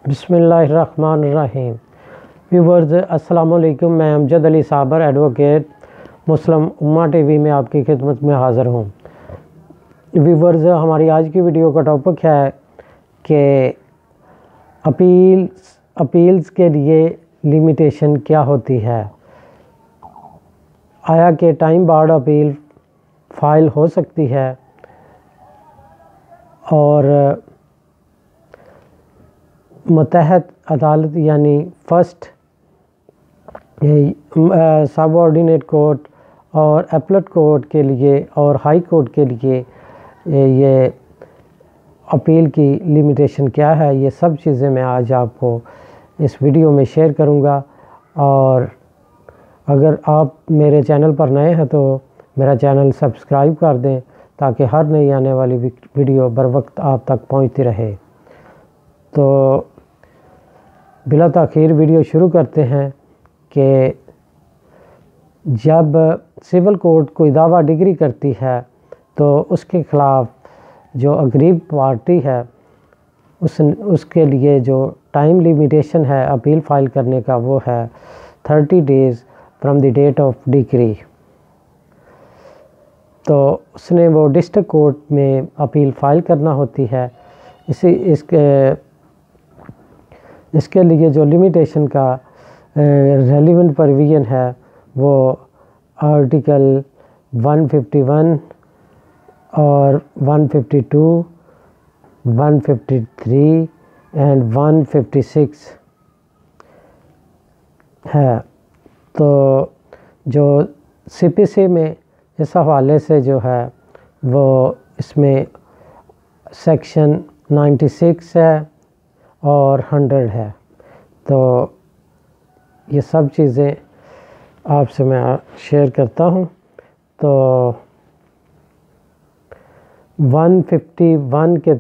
بسم اللہ الرحمن الرحیم۔ ویورز السلام علیکم، میں امجد علی صابر ایڈوکیٹ مسلم امہ ٹی وی میں آپ کی خدمت میں حاضر ہوں۔ ویورز، ہماری آج کی ویڈیو کا ٹاپک ہے کہ اپیلز کے لیے لیمیٹیشن کیا ہوتی ہے۔ آیا کہ ٹائم بارڈ اپیل فائل ہو سکتی ہے اور متحد عدالت یعنی فرسٹ سب آرڈینیٹ کورٹ اور اپیلٹ کورٹ کے لیے اور ہائی کورٹ کے لیے یہ اپیل کی لیمیٹیشن کیا ہے، یہ سب چیزیں میں آج آپ کو اس ویڈیو میں شیئر کروں گا۔ اور اگر آپ میرے چینل پر نئے ہیں تو میرا چینل سبسکرائب کر دیں تاکہ ہر نئی آنے والی ویڈیو بر وقت آپ تک پہنچتی رہے۔ تو بلا تاخیر ویڈیو شروع کرتے ہیں کہ جب سول کورٹ کوئی دعویٰ ڈگری کرتی ہے تو اس کے خلاف جو اگریو پارٹی ہے اس کے لیے جو ٹائم لیمیٹیشن ہے اپیل فائل کرنے کا، وہ ہے 30 days from the debt of degree. تو اس نے وہ ڈسٹرکٹ کورٹ میں اپیل فائل کرنا ہوتی ہے۔ اس کے لیے جو لیمیٹیشن کا ریلیونٹ پروویژن ہے وہ آرٹیکل 151 اور 152 153 اینڈ 156 ہے۔ تو جو سی پی سی میں اس حوالے سے جو ہے وہ اس میں سیکشن 96 ہے اور 100 ہے۔ تو یہ سب چیزیں آپ سے میں شیئر کرتا ہوں۔ تو 151 کے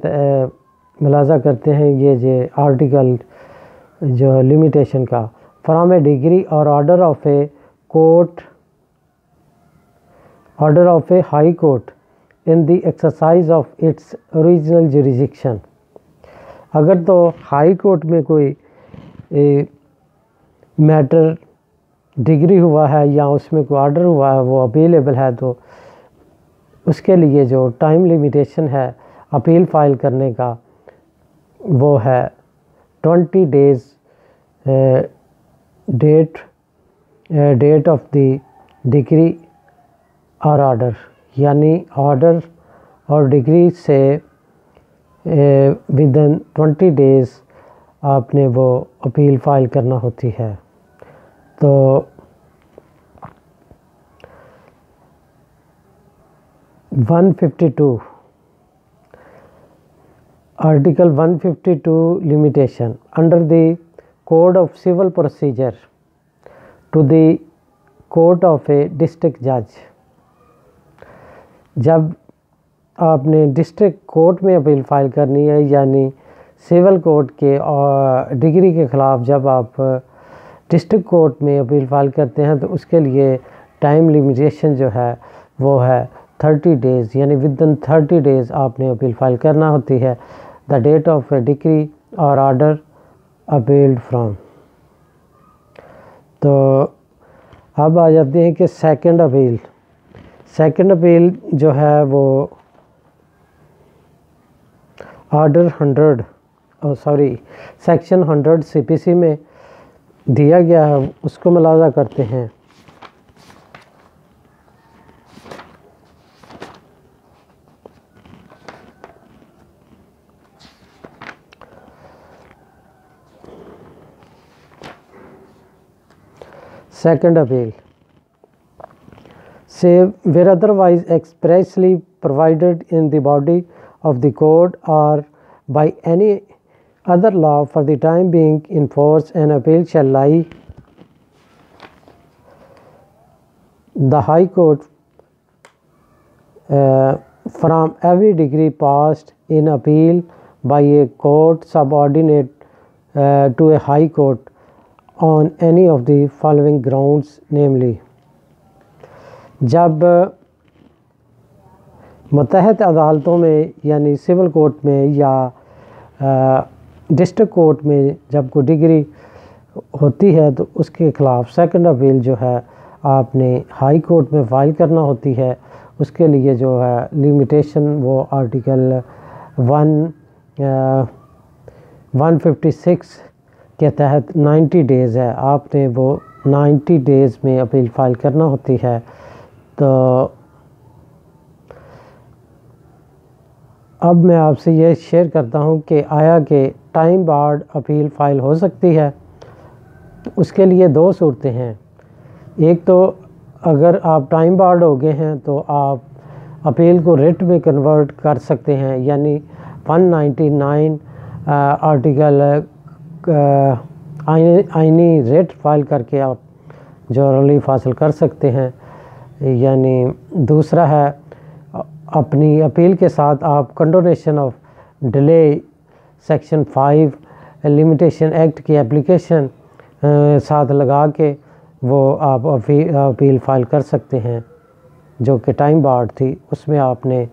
ملاحظہ کرتے ہیں، یہ آرٹیکل جو لیمیٹیشن کا فرام اے ڈگری اور order of a high court in the exercise of its original jurisdiction. اگر تو ہائی کورٹ میں کوئی میٹر ڈگری ہوا ہے یا اس میں کوئی آرڈر ہوا ہے وہ اپیلیبل ہے، تو اس کے لیے جو ٹائم لیمیٹیشن ہے اپیل فائل کرنے کا وہ ہے 20 days date of the decree اور آرڈر، یعنی آرڈر اور ڈگری سے ودن 20 days آپ نے وہ اپیل فائل کرنا ہوتی ہے۔ تو article 152 limitation under the Code of Civil Procedure to the court of a district judge۔ جب آپ نے ڈسٹرکٹ کورٹ میں اپیل فائل کرنی ہے، یعنی سول کورٹ کے ڈگری کے خلاف جب آپ ڈسٹرکٹ کورٹ میں اپیل فائل کرتے ہیں تو اس کے لیے ٹائم لیمیٹیشن جو ہے وہ ہے 30 days، یعنی ودن 30 days آپ نے اپیل فائل کرنا ہوتی ہے۔ The date of a decree اور آرڈر اپیلڈ فرام۔ تو اب آ جاتے ہیں کہ سیکنڈ اپیل جو ہے وہ آرڈر 100 سیکشن 100 سی پی سی میں دیا گیا ہے، اس کو ملاحظہ کرتے ہیں۔ Second appeal. Save where otherwise expressly provided in the body of the code or by any other law for the time being in force, an appeal shall lie the High Court from every degree passed in appeal by a court subordinate to a High Court on any of the following grounds, namely۔ جب متحد عدالتوں میں یعنی civil court میں یا district court میں جب کوئی ڈگری ہوتی ہے تو اس کے خلاف سیکنڈ اپیل جو ہے آپ نے ہائی کورٹ میں فائل کرنا ہوتی ہے. اس کے لیے جو ہے لمیٹیشن وہ آرٹیکل 156 کے تحت 90 ڈیز ہے. آپ نے وہ 90 ڈیز میں اپیل فائل کرنا ہوتی ہے. تو اب میں آپ سے یہ شیئر کرتا ہوں کہ آیا کہ ٹائم بارڈ اپیل فائل ہو سکتی ہے. اس کے لیے دو صورتیں ہیں. ایک تو اگر آپ ٹائم بارڈ ہو گئے ہیں تو آپ اپیل کو ریٹ میں کنورٹ کر سکتے ہیں، یعنی 199 آرٹیکل آئینی ریٹ فائل کر کے آپ جو ریلیف حاصل کر سکتے ہیں. یعنی دوسرا ہے اپنی اپیل کے ساتھ آپ condonation of delay section 5 limitation act کی اپلیکیشن ساتھ لگا کے وہ آپ اپیل فائل کر سکتے ہیں، جو کہ ٹائم بارڈ تھی. اس میں آپ نے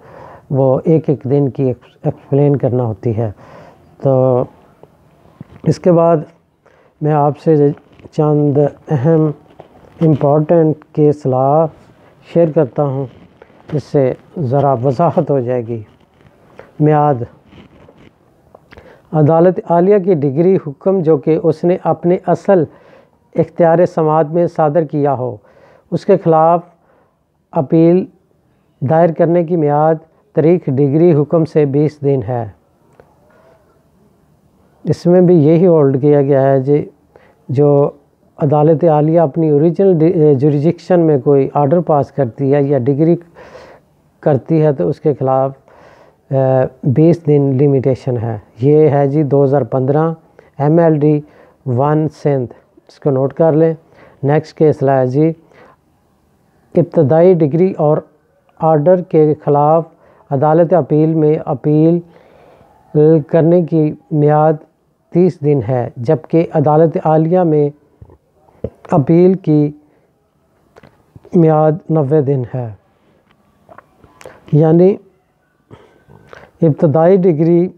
وہ ایک دن کی ایکسپلین کرنا ہوتی ہے. تو اس کے بعد میں آپ سے چند اہم امپورٹنٹ کیس لا شیئر کرتا ہوں، اس سے ذرا وضاحت ہو جائے گی. میعاد: عدالت عالیہ کی ڈگری حکم جو کہ اس نے اپنے اصل اختیار سماعت میں صادر کیا ہو، اس کے خلاف اپیل دائر کرنے کی میعاد تاریخ ڈگری حکم سے 20 دن ہے. اس میں بھی یہی ہولڈ کیا گیا ہے جی، جو عدالت عالیہ اپنی اوریجنل جوریسڈکشن میں کوئی آرڈر پاس کرتی ہے یا ڈگری کرتی ہے تو اس کے خلاف 20 دن لمیٹیشن ہے. یہ ہے جی 2015 MLD 1 سندھ، اس کو نوٹ کر لیں. نیکسٹ کیس لایا جی، ابتدائی ڈگری اور آرڈر کے خلاف عدالت اپیل میں اپیل کرنے کی میعاد 30 دن ہے، جبکہ عدالت عالیہ میں اپیل کی میعاد 90 دن ہے. یعنی ابتدائی ڈگری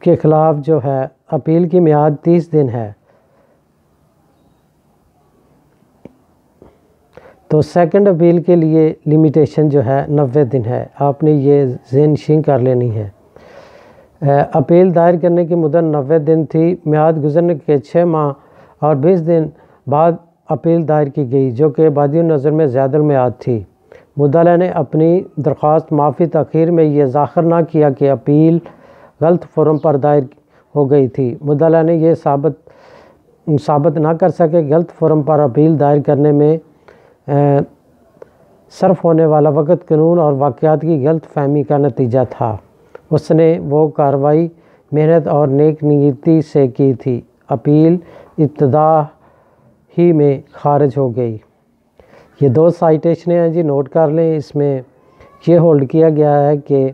کے خلاف جو ہے اپیل کی میعاد 30 دن ہے. تو سیکنڈ اپیل کے لیے لمیٹیشن جو ہے 90 دن ہے. آپ نے یہ ذہن نشین کر لینی ہے. اپیل دائر کرنے کی مدت 90 دن تھی. میعاد گزرنے کے 6 ماہ اور 20 دن بعد اپیل دائر کی گئی، جو کہ بادی النظر میں زیادہ المیعاد تھی. مدعا نے اپنی درخواست معافی تاخیر میں یہ ظاہر نہ کیا کہ اپیل غلط فورم پر دائر ہو گئی تھی. مدعا نے یہ ثابت نہ کر سکے کہ غلط فورم پر اپیل دائر کرنے میں صرف ہونے والا وقت قانون اور واقعات کی غلط فہمی کا نتیجہ تھا. اس نے وہ کارروائی محنت اور نیک نیتی سے کی تھی. اپیل ابتدا ہی میں خارج ہو گئی. یہ 2 سائٹیشنیں ہیں جی، نوٹ کر لیں. اس میں یہ ہولڈ کیا گیا ہے کہ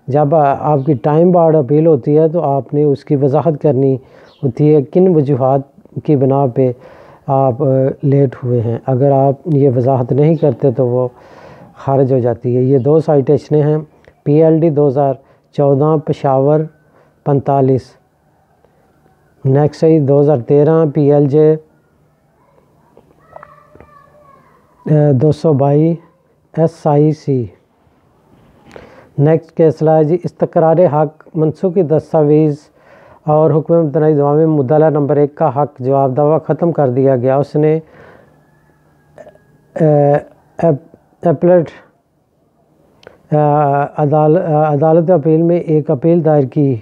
جب آپ کی ٹائم بارڈ اپیل ہوتی ہے تو آپ نے اس کی وضاحت کرنی ہوتی ہے کن وجوہات کی بنا پہ آپ لیٹ ہوئے ہیں. اگر آپ یہ وضاحت نہیں کرتے تو وہ خارج ہو جاتی ہے. یہ 2 سائٹیشنیں ہیں. PLD 2014 Peshawar 45. Next 2013 PLJ 222 SIC. Next case law جی، استقرار حق منسوخی دستاویز اور حکم امتناعی دعوے میں مدعا نمبر 1 کا حق جواب دعویٰ ختم کر دیا گیا. اس نے ایپلٹ عدالت اپیل میں ایک اپیل دائر کی.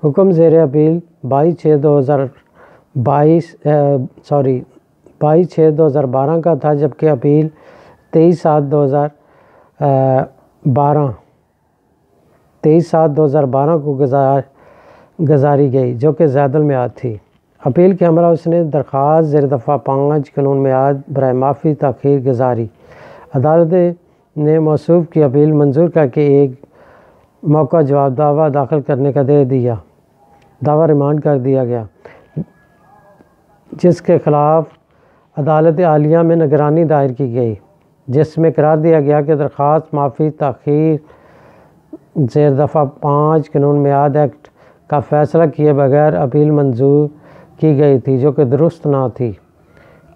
حکم زیر اپیل 22/6/2012 کا تھا، جبکہ اپیل 23/7/2012 کو گزاری گئی، جو کہ زیادہ المیعاد تھی. اپیل کے ہمراہ اس نے درخواست زیر دفعہ 5 قانون میعاد برائے معافی تاخیر گزاری. عدالت نے موصوف کی اپیل منظور کر کے ایک موقع جواب دعویٰ داخل کرنے کا دے دیا. دعویٰ ریمانڈ کر دیا گیا، جس کے خلاف عدالت عالیہ میں نگرانی دائر کی گئی، جس میں قرار دیا گیا کہ درخواست معافی تاخیر زیر دفعہ 5 قانون میعاد ایکٹ کا فیصلہ کیے بغیر اپیل منظور کی گئی تھی، جو کہ درست نہ تھی۔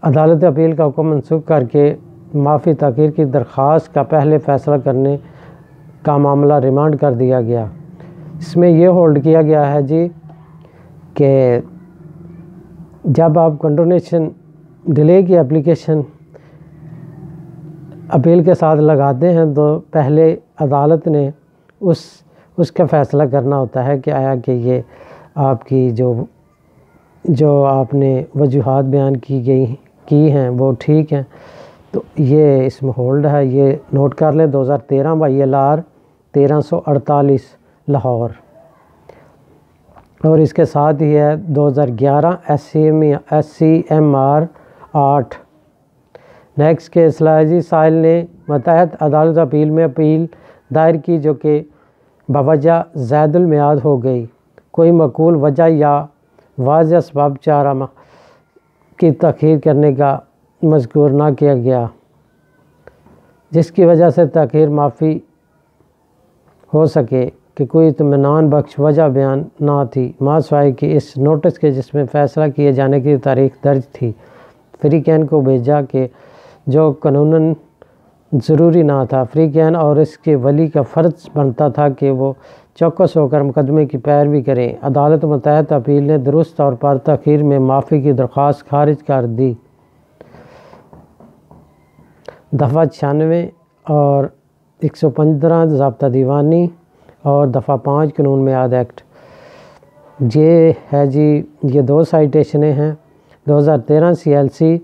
عدالت اپیل کا حکم منسوخ کر کے معافی تاخیر کی درخواست کا پہلے فیصلہ کرنے کا معاملہ ریمانڈ کر دیا گیا۔ اس میں یہ ہولڈ کیا گیا ہے جی کہ جب آپ کنڈونیشن ڈیلے کی اپلیکیشن اپیل کے ساتھ لگاتے ہیں تو پہلے عدالت نے اس کا فیصلہ کرنا ہوتا ہے کہ آیا کہ یہ آپ کی جو آپ نے وجوہات بیان کی ہیں وہ ٹھیک ہیں۔ تو یہ اس میں ہولڈ ہے، یہ نوٹ کر لیں۔ 2013 ILR 1348 لاہور، اور اس کے ساتھ ہی ہے 2011 SCMR 8۔ نیکسٹ کیس ہے جی، سائل نے ماتحت عدالت اپیل میں اپیل دائر کی جو کہ بوجہ زائد المیعاد ہو گئی، کوئی معقول وجہ یا واضح اسباب چارہ ماہ کی تاخیر کرنے کا مذکور نہ کیا گیا، جس کی وجہ سے تاخیر معافی ہو سکے کہ کوئی اطمینان بخش وجہ بیان نہ تھی، ماں سوائے کہ اس نوٹس کے جس میں فیصلہ کیے جانے کی تاریخ درج تھی، فری کین کو بھیجا کہ جو قانوناً ضروری نہ تھا۔ فری کین اور اس کے ولی کا فرض بنتا تھا کہ وہ چوکس ہو کر مقدمے کی پیروی کریں۔ عدالت ماتحت اپیل نے درست طور پر تاخیر میں معافی کی درخواست خارج کر دی۔ دفعہ 96 اور 115 ضابطہ دیوانی اور دفعہ 5 قانون میعاد ایکٹ، یہ ہے جی، یہ دو سائٹیشنیں ہیں۔ 2013 CLC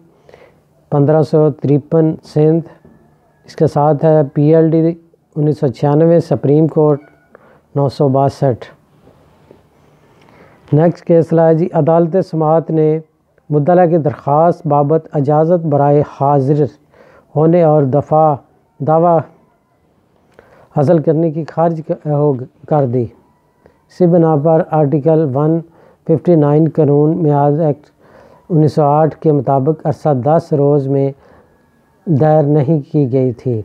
1553 سندھ، اس کے ساتھ ہے PLD 1996 supreme court 962۔ Next case ہے جی، عدالت سماعت نے مدعا کی درخواست بابت اجازت برائے حاضر ہونے اور دعویٰ حاصل کرنے کی خارج کر دی۔ اسی بنا پر آرٹیکل 159 قانون میعاد ایکٹ 1908 کے مطابق عرصہ 10 روز میں دائر نہیں کی گئی تھی۔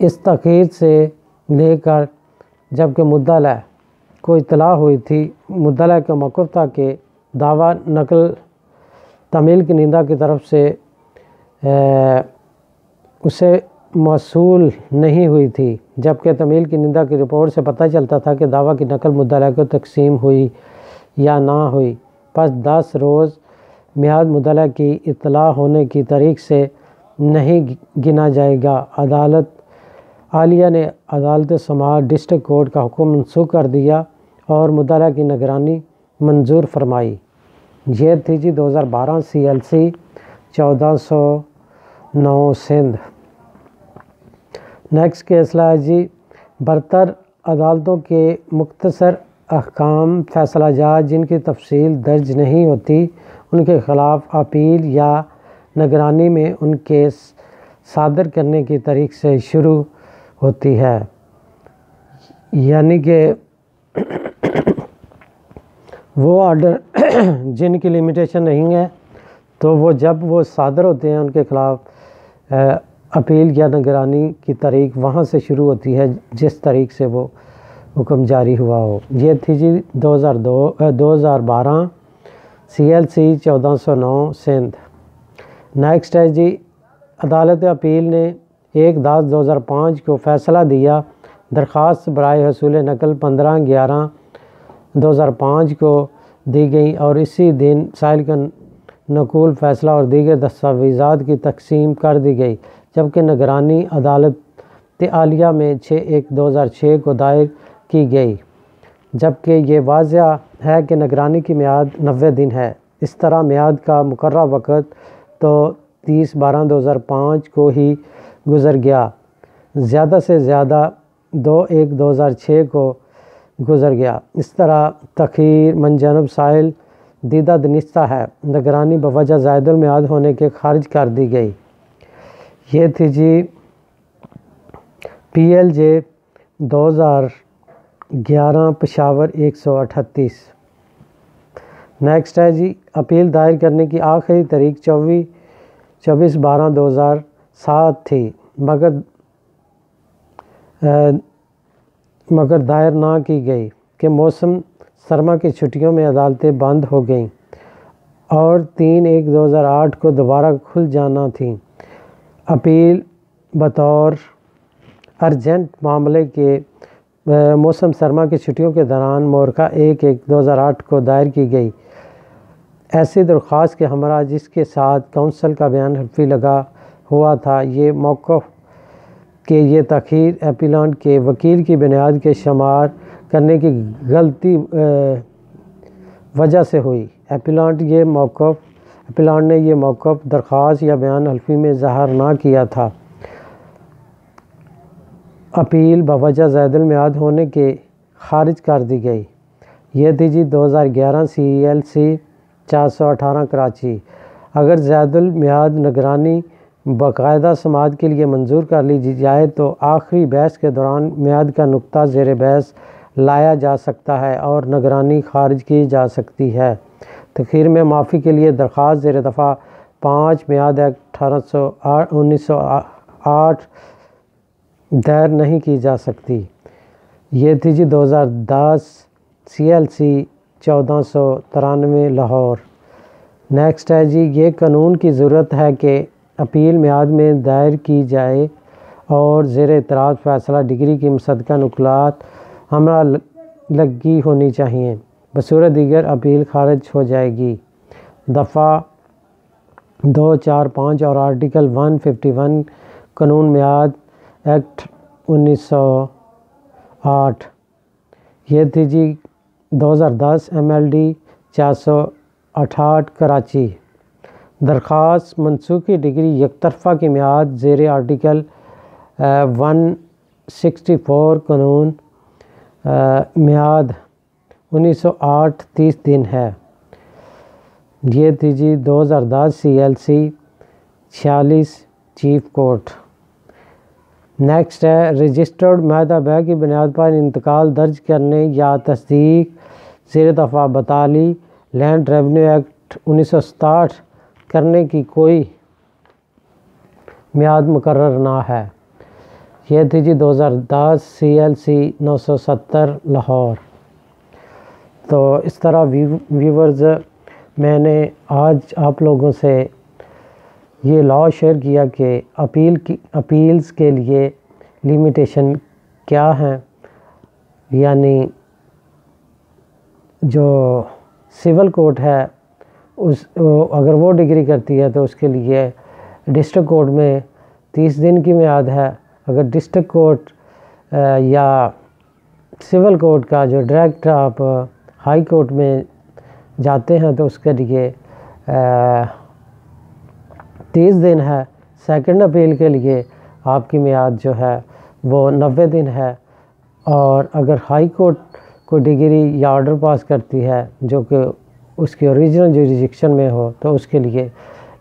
اس تاخیر سے لے کر جبکہ مدعا کو اطلاع ہوئی تھی، مدعا کا موقف تھا کہ دعویٰ نقل تمیل کنندہ کی طرف سے اسے موصول نہیں ہوئی تھی، جبکہ تمیل کنندہ کی رپورٹ سے پتہ چلتا تھا کہ دعویٰ کی نقل مدعا کو تقسیم ہوئی یا نہ ہوئی۔ پس 10 روز میعاد مدعا کی اطلاع ہونے کی تاریخ سے نہیں گنا جائے گا۔ عدالت عالیہ نے عدالت سماعت ڈسٹرکٹ کورٹ کا حکم منسوخ کر دیا اور مدعا کی نگرانی منظور فرمائی۔ یہ تھی جی 2012 CLC 1409 سندھ۔ نیکسٹ کیس ہے جی، برتر عدالتوں کے مختصر احکام فیصلہ جات جن کی تفصیل درج نہیں ہوتی، ان کے خلاف اپیل یا نگرانی میں ان کے صادر کرنے کی تاریخ سے شروع ہوتی ہے، یعنی کہ وہ آرڈر جن کی لمیٹیشن نہیں ہے تو وہ جب وہ صادر ہوتے ہیں ان کے خلاف اپیل یا نگرانی کی تاریخ وہاں سے شروع ہوتی ہے جس تاریخ سے وہ حکم جاری ہوا ہو۔ یہ تھی جی 2012 CLC 1409 سندھ۔ نیکسٹ ہے جی، عدالت اپیل نے 1/10/2005 کو فیصلہ دیا، درخواست برائے حصول نقل 15/11/2005 کو دی گئی اور اسی دن سائل کا نقول فیصلہ اور دیگر دستاویزات کی تقسیم کر دی گئی، جبکہ نگرانی عدالت عالیہ میں 6/1/2006 کو دائر کی گئی، جبکہ یہ واضح ہے کہ نگرانی کی میعاد 90 دن ہے۔ اس طرح میعاد کا مقررہ وقت تو 30/12/2005 کو ہی گزر گیا، زیادہ سے زیادہ 2/1/2006 کو گزر گیا۔ اس طرح تاخیر من جانب سائل دیدہ دانستہ ہے، نگرانی بوجہ زائد المیعاد ہونے کے خارج کر دی گئی۔ یہ تھی جی PLJ 2011 پشاور 138۔ نیکسٹ ہے جی، اپیل دائر کرنے کی آخری تاریخ 24/12/2007 تھی، مگر مگر دائر نہ کی گئی کہ موسم سرما کی چھٹیوں میں عدالتیں بند ہو گئیں اور 3/1/2008 کو دوبارہ کھل جانا تھیں۔ اپیل بطور ارجنٹ معاملے کے موسم سرما کی چھٹیوں کے دوران مورخہ 1/1/2008 کو دائر کی گئی ایسی درخواست کے ہمراہ جس کے ساتھ کونسل کا بیان حلفی لگا ہوا تھا، یہ موقف کہ یہ تاخیر اپیلانٹ کے وکیل کی بنیاد کے شمار کرنے کی غلطی وجہ سے ہوئی۔ اپیلانٹ نے یہ موقف درخواست یا بیان حلفی میں ظاہر نہ کیا تھا۔ اپیل بوجہ زائد المیعاد ہونے کے خارج کر دی گئی۔ یہ تھی جی 2011 CLC 418 کراچی۔ اگر زائد المیعاد نگرانی باقاعدہ سماعت کے لیے منظور کر لی جائے تو آخری بحث کے دوران میعاد کا نقطہ زیر بحث لایا جا سکتا ہے اور نگرانی خارج کی جا سکتی ہے۔ تاخیر میں معافی کے لیے درخواست زیر دفعہ 5 میعاد ایکٹ 1908 دائر نہیں کی جا سکتی۔ یہ تھی جی 2010 CLC 1493 لاہور۔ نیکسٹ ہے جی، یہ قانون کی ضرورت ہے کہ اپیل میعاد میں دائر کی جائے اور زیر اعتراض فیصلہ ڈگری کی مصدقہ نقلات ہمراہ لگی ہونی چاہیے، بصورت دیگر اپیل خارج ہو جائے گی۔ دفعہ 2، 4، 5 اور آرٹیکل 151 قانون میعاد ایکٹ 1908۔ یہ تھی جی 2010 MLD 468 کراچی۔ درخواست منسوخی ڈگری یک طرفہ کی میعاد زیر آرٹیکل 164 قانون میعاد 1908 30 دن ہے۔ یہ تھی جی 2010 CLC 46 چیف کورٹ۔ نیکسٹ ہے، رجسٹرڈ معاہدہ بے کی بنیاد پر انتقال درج کرنے یا تصدیق زیر دفعہ 42 لینڈ ریونیو ایکٹ 1967 کرنے کی کوئی میعاد مقرر نہ ہے۔ یہ تھی جی 2010 CLC 970 لاہور۔ تو اس طرح ویورز میں نے آج آپ لوگوں سے یہ لا شیئر کیا کہ اپیلز کے لیے لیمیٹیشن کیا ہیں، یعنی جو سول کورٹ ہے اگر وہ ڈگری کرتی ہے تو اس کے لیے ڈسٹرکٹ کورٹ میں 30 دن کی میعاد ہے۔ اگر ڈسٹرکٹ کورٹ یا سول کورٹ کا جو ڈائریکٹ آپ ہائی کورٹ میں جاتے ہیں تو اس کے لیے 30 دن ہے۔ سیکنڈ اپیل کے لیے آپ کی میعاد جو ہے وہ 90 دن ہے، اور اگر ہائی کورٹ کو ڈگری یا آرڈر پاس کرتی ہے جو کہ اس کی اوریجنل جوریسڈکشن میں ہو تو اس کے لیے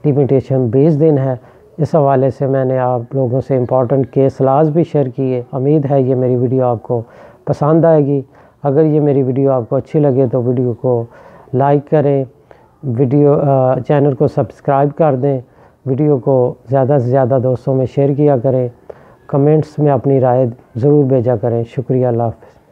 لیمیٹیشن 20 دن ہے۔ اس حوالے سے میں نے آپ لوگوں سے امپورٹنٹ کیس لاز بھی شیئر کیے۔ امید ہے یہ میری ویڈیو آپ کو پسند آئے گی۔ اگر یہ میری ویڈیو آپ کو اچھی لگے تو ویڈیو کو لائک کریں، چینل کو سبسکرائب کر دیں، ویڈیو کو زیادہ سے زیادہ دوستوں میں شیئر کیا کریں، کمنٹس میں اپنی رائے ضرور بھیجا کریں۔ شکریہ، اللہ حافظ۔